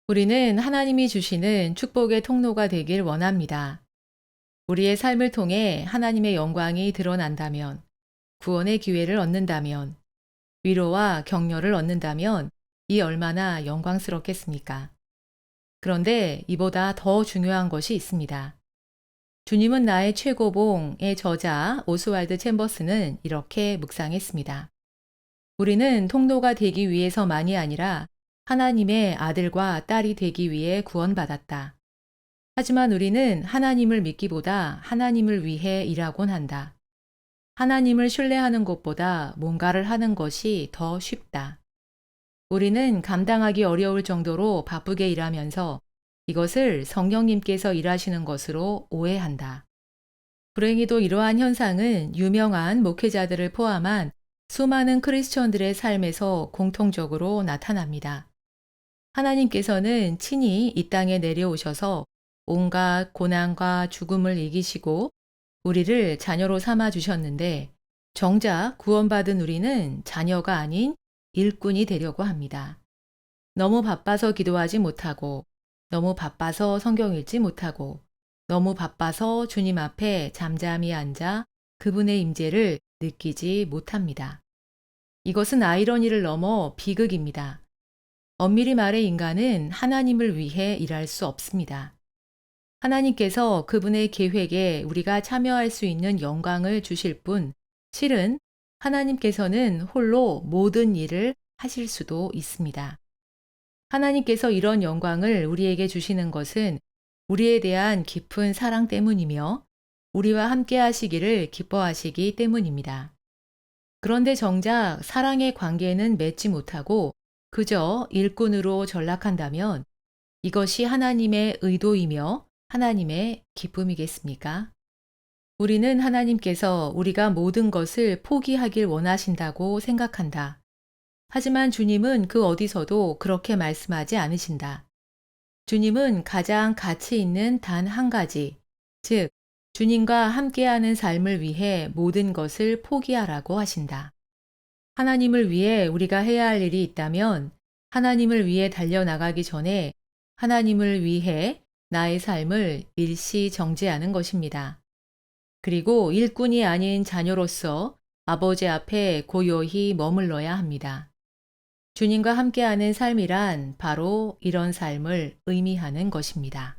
우리는 하나님이 주시는 축복의 통로가 되길 원합니다. 우리의 삶을 통해 하나님의 영광이 드러난다면, 구원의 기회를 얻는다면, 위로와 격려를 얻는다면 이 얼마나 영광스럽겠습니까? 그런데 이보다 더 중요한 것이 있습니다. 주님은 나의 최고봉의 저자 오스왈드 챔버스는 이렇게 묵상했습니다. 우리는 통로가 되기 위해서만이 아니라 하나님의 아들과 딸이 되기 위해 구원받았다. 하지만 우리는 하나님을 믿기보다 하나님을 위해 일하곤 한다. 하나님을 신뢰하는 것보다 뭔가를 하는 것이 더 쉽다. 우리는 감당하기 어려울 정도로 바쁘게 일하면서 이것을 성령님께서 일하시는 것으로 오해한다. 불행히도 이러한 현상은 유명한 목회자들을 포함한 수많은 크리스천들의 삶에서 공통적으로 나타납니다. 하나님께서는 친히 이 땅에 내려오셔서 온갖 고난과 죽음을 이기시고 우리를 자녀로 삼아 주셨는데 정작 구원받은 우리는 자녀가 아닌 일꾼이 되려고 합니다. 너무 바빠서 기도하지 못하고, 너무 바빠서 성경 읽지 못하고, 너무 바빠서 주님 앞에 잠잠히 앉아 그분의 임재를 느끼지 못합니다. 이것은 아이러니를 넘어 비극입니다. 엄밀히 말해 인간은 하나님을 위해 일할 수 없습니다. 하나님께서 그분의 계획에 우리가 참여할 수 있는 영광을 주실 뿐, 실은 하나님께서는 홀로 모든 일을 하실 수도 있습니다. 하나님께서 이런 영광을 우리에게 주시는 것은 우리에 대한 깊은 사랑 때문이며 우리와 함께 하시기를 기뻐하시기 때문입니다. 그런데 정작 사랑의 관계는 맺지 못하고 그저 일꾼으로 전락한다면 이것이 하나님의 의도이며 하나님의 기쁨이겠습니까? 우리는 하나님께서 우리가 모든 것을 포기하길 원하신다고 생각한다. 하지만 주님은 그 어디서도 그렇게 말씀하지 않으신다. 주님은 가장 가치 있는 단 한 가지, 즉, 주님과 함께하는 삶을 위해 모든 것을 포기하라고 하신다. 하나님을 위해 우리가 해야 할 일이 있다면 하나님을 위해 달려나가기 전에 하나님을 위해 나의 삶을 일시 정지하는 것입니다. 그리고 일꾼이 아닌 자녀로서 아버지 앞에 고요히 머물러야 합니다. 주님과 함께하는 삶이란 바로 이런 삶을 의미하는 것입니다.